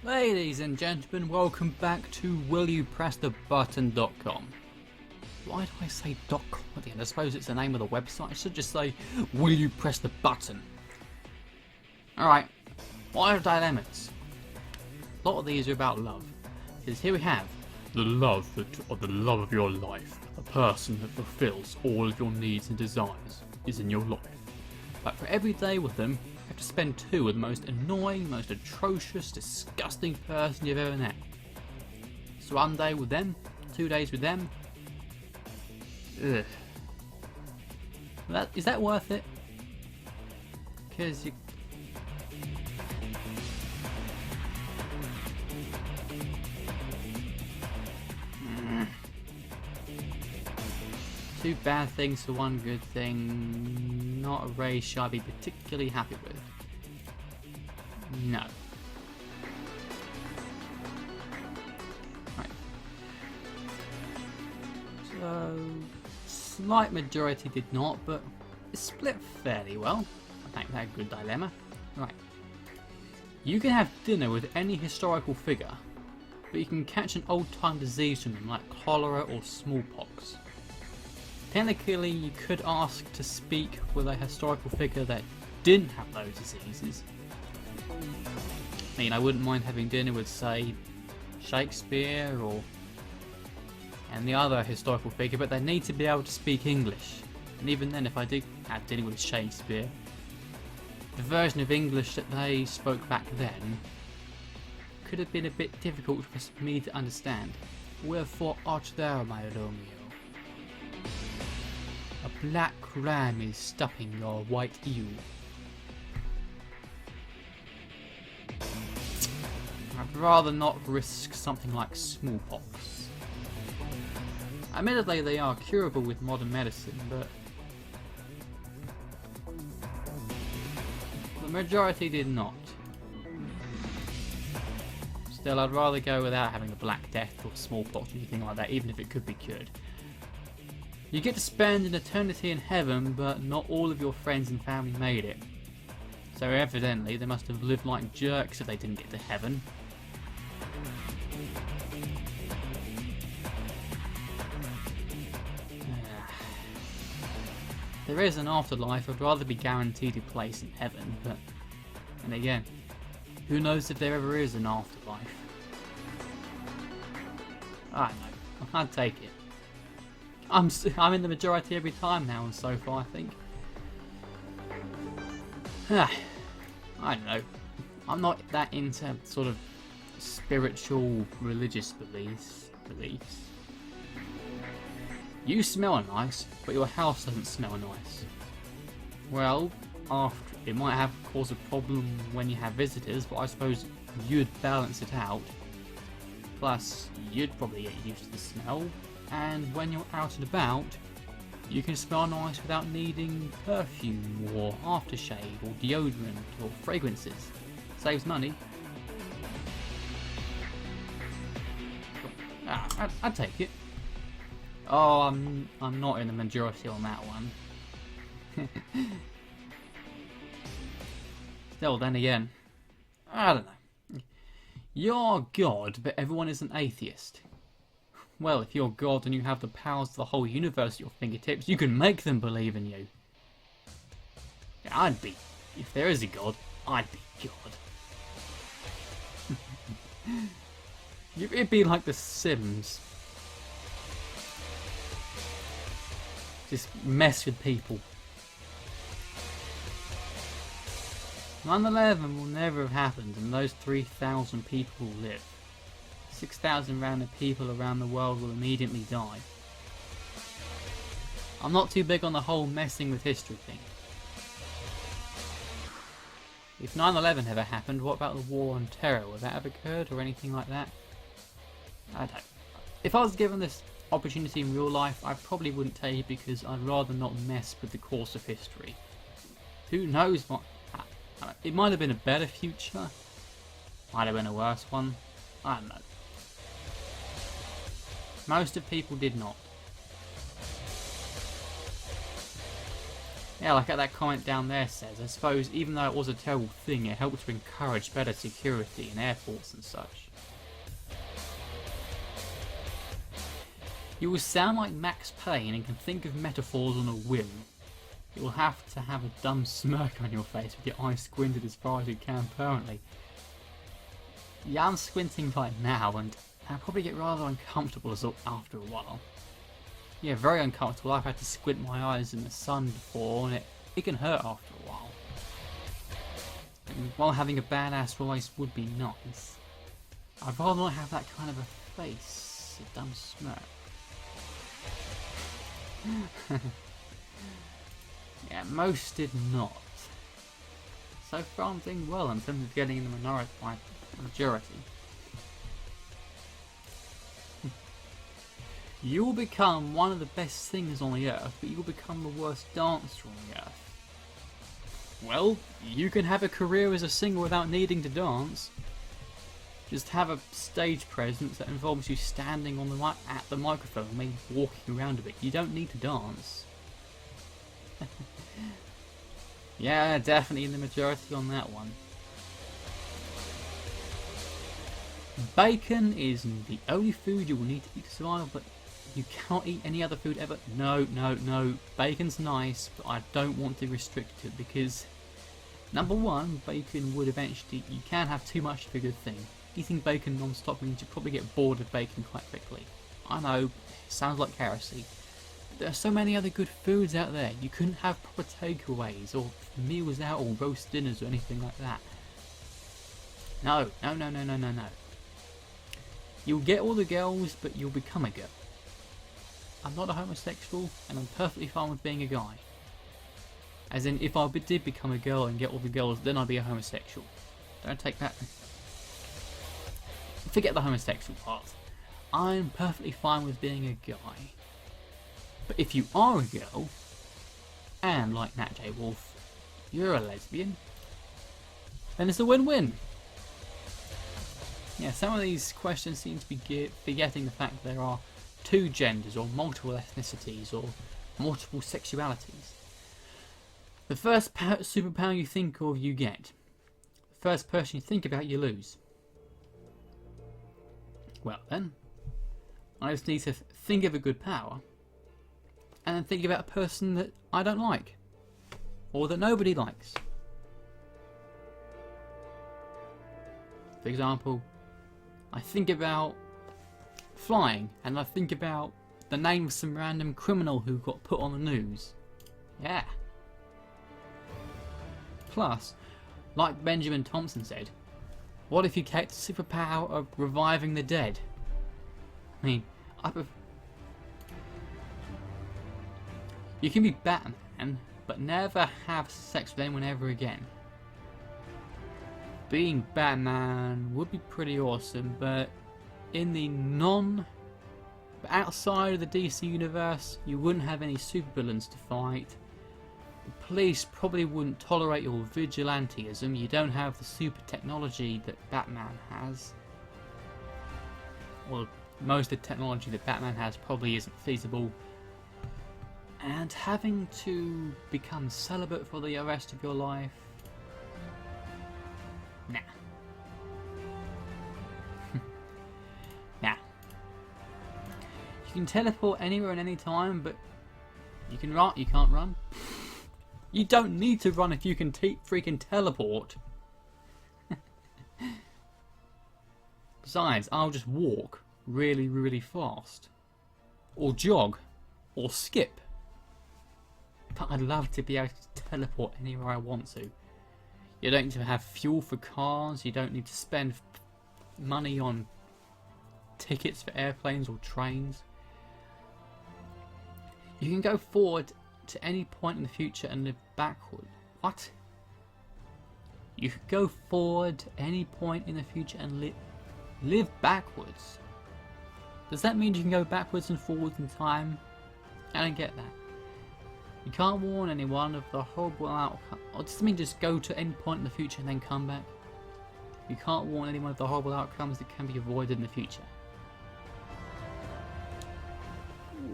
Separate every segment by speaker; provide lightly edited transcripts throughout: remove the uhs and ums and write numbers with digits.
Speaker 1: Ladies and gentlemen, welcome back to willyoupressthebutton.com. Why do I say .com at the end? I suppose it's the name of the website. I should just say, will you press the button? Alright, what are dilemmas? A lot of these are about love. Because here we have the love of your life. A person that fulfills all of your needs and desires is in your life. But for every day with them, you have to spend 2 with the most annoying, most atrocious, disgusting person you've ever met. So 1 day with them, 2 days with them. Ugh. Is that worth it? Because you... Two bad things for one good thing. Not a ratio I'd be particularly happy with. No. Right. So, slight majority did not, but it split fairly well. I think that's a good dilemma. Right. You can have dinner with any historical figure, but you can catch an old-time disease from them like cholera or smallpox. Technically, you could ask to speak with a historical figure that didn't have those diseases. I mean, I wouldn't mind having dinner with, say, Shakespeare or any other historical figure, but they need to be able to speak English. And even then, if I did have dinner with Shakespeare, the version of English that they spoke back then could have been a bit difficult for me to understand. Wherefore art thou, my Romeo? A black ram is stopping your white ewe. I'd rather not risk something like smallpox. Admittedly, they are curable with modern medicine, but the majority did not. Still, I'd rather go without having the Black Death or smallpox or anything like that, even if it could be cured. You get to spend an eternity in heaven, but not all of your friends and family made it. So evidently, they must have lived like jerks if they didn't get to heaven. If there is an afterlife, I'd rather be guaranteed a place in heaven, but then again, who knows if there ever is an afterlife? I don't know. I'd take it. I'm in the majority every time now, and so far I think. I don't know. I'm not that into sort of spiritual, religious beliefs. You smell nice, but your house doesn't smell nice. Well, after it might have cause a problem when you have visitors, but I suppose you'd balance it out. Plus, you'd probably get used to the smell. And when you're out and about, you can smell nice without needing perfume or aftershave or deodorant or fragrances. Saves money. I'd take it. Oh, I'm not in the majority on that one. Still, then again, I don't know. You're God, but everyone is an atheist. Well, if you're God and you have the powers of the whole universe at your fingertips, you can make them believe in you. Yeah, if there is a God, I'd be God. It'd be like The Sims. Just mess with people. 9/11 will never have happened, and those 3,000 people will live. 6,000 random people around the world will immediately die. I'm not too big on the whole messing with history thing. If 9/11 ever happened, what about the war on terror? Would that have occurred or anything like that? I don't. If I was given this opportunity in real life, I probably wouldn't take it because I'd rather not mess with the course of history. Who knows what... It might have been a better future. Might have been a worse one. I don't know. Most of people did not. Yeah, like that comment down there says, I suppose even though it was a terrible thing, it helped to encourage better security in airports and such. You will sound like Max Payne and can think of metaphors on a whim. You will have to have a dumb smirk on your face with your eyes squinted as far as you can permanently. Yeah, I'm squinting right now and I'll probably get rather uncomfortable after a while. Yeah, very uncomfortable. I've had to squint my eyes in the sun before and it can hurt after a while. And while having a badass voice would be nice, I'd rather not have that kind of a face, a dumb smirk. Yeah, most did not. So far I'm doing well in terms of getting in the majority. You will become one of the best singers on the earth, but you will become the worst dancer on the earth. Well, you can have a career as a singer without needing to dance. Just have a stage presence that involves you standing on at the microphone, maybe walking around a bit. You don't need to dance. Yeah, definitely in the majority on that one. Bacon is the only food you will need to eat to survive, but you cannot eat any other food ever. No, no, no. Bacon's nice, but I don't want to restrict it because, number one, bacon would eventually, you can have too much of a good thing. Eating bacon non-stop means you probably get bored of bacon quite quickly. I know, sounds like heresy. But there are so many other good foods out there. You couldn't have proper takeaways or meals out or roast dinners or anything like that. No, no, no, no, no, no, no. You'll get all the girls, but you'll become a girl. I'm not a homosexual, and I'm perfectly fine with being a guy. As in, if I did become a girl and get all the girls, then I'd be a homosexual. Don't take that. Forget the homosexual part. I'm perfectly fine with being a guy. But if you are a girl, and like Nat J. Wolf, you're a lesbian, then it's a win-win. Yeah, some of these questions seem to be forgetting the fact that there are two genders, or multiple ethnicities, or multiple sexualities. The first superpower you think of, you get. The first person you think about, you lose. Well then, I just need to think of a good power, and then think about a person that I don't like, or that nobody likes. For example, I think about flying, and I think about the name of some random criminal who got put on the news. Yeah. Plus, like Benjamin Thompson said, what if you kept the superpower of reviving the dead? I mean, you can be Batman, but never have sex with anyone ever again. Being Batman would be pretty awesome, but in the outside of the DC universe, you wouldn't have any supervillains to fight. The police probably wouldn't tolerate your vigilantism. You don't have the super technology that Batman has. Well, most of the technology that Batman has probably isn't feasible. And having to become celibate for the rest of your life? Nah. Nah. You can teleport anywhere and any time, but you can run. You can't run. You don't need to run if you can freaking teleport. Besides, I'll just walk really, really fast. Or jog. Or skip. But I'd love to be able to teleport anywhere I want to. You don't need to have fuel for cars. You don't need to spend money on tickets for airplanes or trains. You can go forward to any point in the future and live backward. What? You could go forward to any point in the future and live backwards. Does that mean you can go backwards and forwards in time? I don't get that. You can't warn anyone of the horrible outcome. Or does it mean just go to any point in the future and then come back? You can't warn anyone of the horrible outcomes that can be avoided in the future.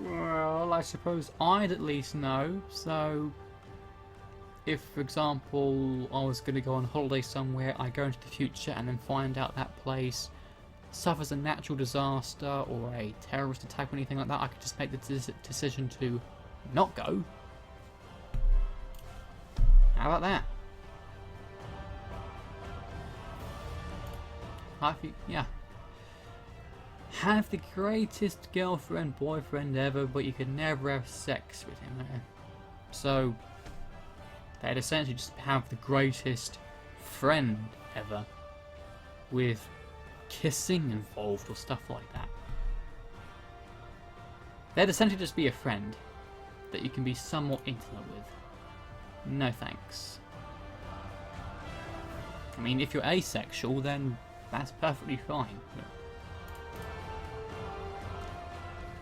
Speaker 1: Well, I suppose I'd at least know, so if, for example, I was going to go on holiday somewhere, I go into the future and then find out that place suffers a natural disaster or a terrorist attack or anything like that, I could just make the decision to not go. How about that? Yeah. Have the greatest girlfriend, boyfriend ever, but you could never have sex with him. So, they'd essentially just have the greatest friend ever, with kissing involved or stuff like that. They'd essentially just be a friend that you can be somewhat intimate with. No thanks. I mean, if you're asexual, then that's perfectly fine.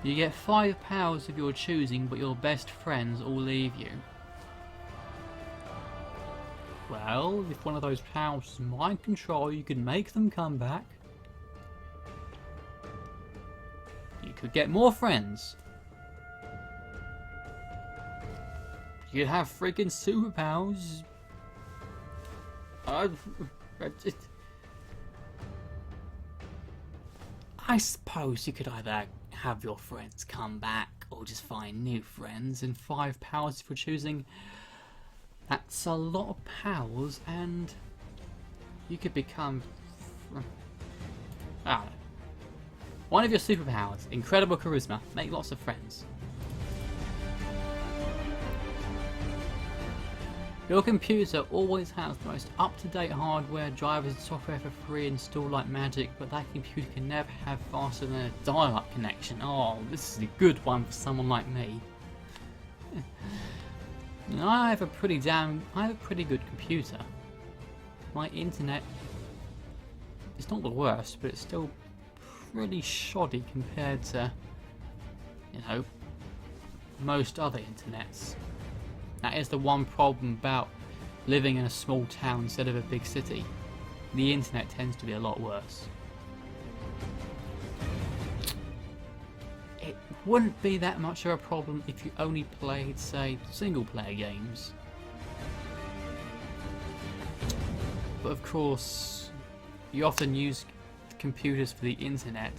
Speaker 1: You get 5 powers of your choosing, but your best friends all leave you. Well, if one of those powers is mind control, you can make them come back. You could get more friends. You could have freaking superpowers. I suppose you could either have your friends come back or just find new friends, and 5 powers for choosing. That's a lot of powers, and you could become, I don't know. One of your superpowers, incredible charisma, make lots of friends. Your computer always has the most up-to-date hardware, drivers and software for free installed like magic, but that computer can never have faster than a dial-up connection. Oh, this is a good one for someone like me. I have a pretty good computer. My internet is not the worst, but it's still pretty shoddy compared to, you know, most other internets. That is the one problem about living in a small town instead of a big city. The internet tends to be a lot worse. It wouldn't be that much of a problem if you only played, say, single-player games. But of course, you often use computers for the internet,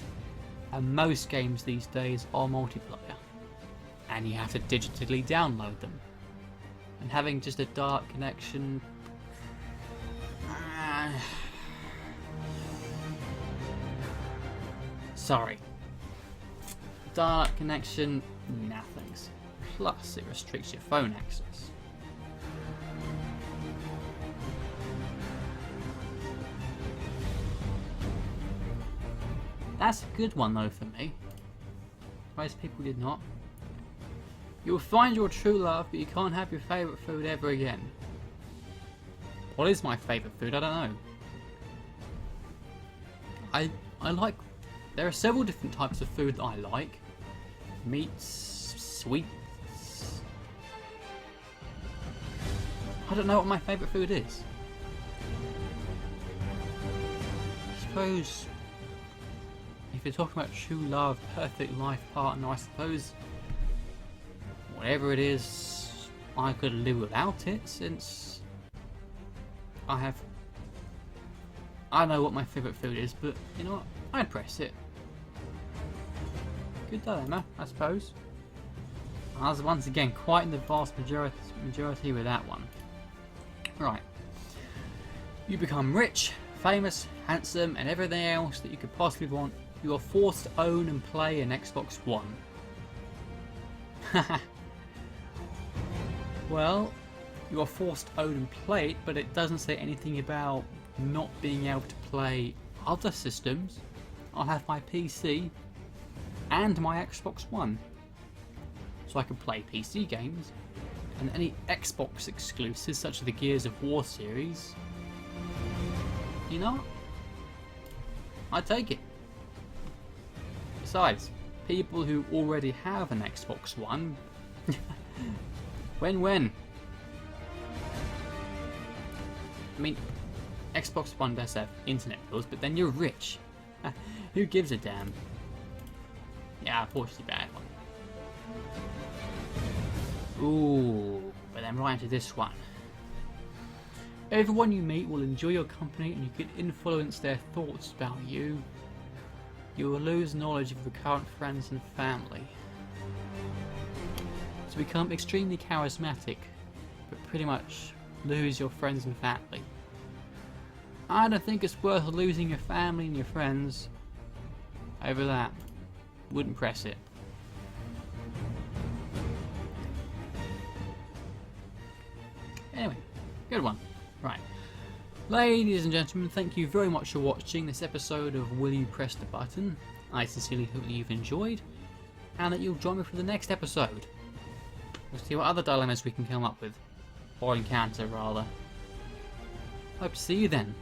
Speaker 1: and most games these days are multiplayer, and you have to digitally download them. And having just a dark connection... Sorry. Dark connection, nah thanks. Plus, it restricts your phone access. That's a good one though for me. Most people did not. You'll find your true love, but you can't have your favourite food ever again. What is my favourite food? I don't know. I like... There are several different types of food that I like. Meats, sweets... I don't know what my favourite food is. I suppose... If you're talking about true love, perfect life partner, I suppose... Whatever it is, I could live without it, since I know what my favourite food is, but you know what? I'd press it. Good dilemma, I suppose. I was once again quite in the vast majority with that one. Right. You become rich, famous, handsome, and everything else that you could possibly want. You are forced to own and play an Xbox One. Haha. Well, you are forced to own and play it, but it doesn't say anything about not being able to play other systems. I'll have my PC and my Xbox One. So I can play PC games, and any Xbox exclusives such as the Gears of War series. You know, I take it. Besides, people who already have an Xbox One... When? I mean, Xbox One does have internet bills, but then you're rich. Who gives a damn? Yeah, unfortunately bad one. Ooh, but then right into this one. Everyone you meet will enjoy your company and you can influence their thoughts about you. You will lose knowledge of your current friends and family. To become extremely charismatic, but pretty much lose your friends and family. I don't think it's worth losing your family and your friends over that. Wouldn't press it. Anyway, good one. Right. Ladies and gentlemen, thank you very much for watching this episode of Will You Press the Button? I sincerely hope that you've enjoyed, and that you'll join me for the next episode. We'll see what other dilemmas we can come up with. Or encounter, rather. Hope to see you then.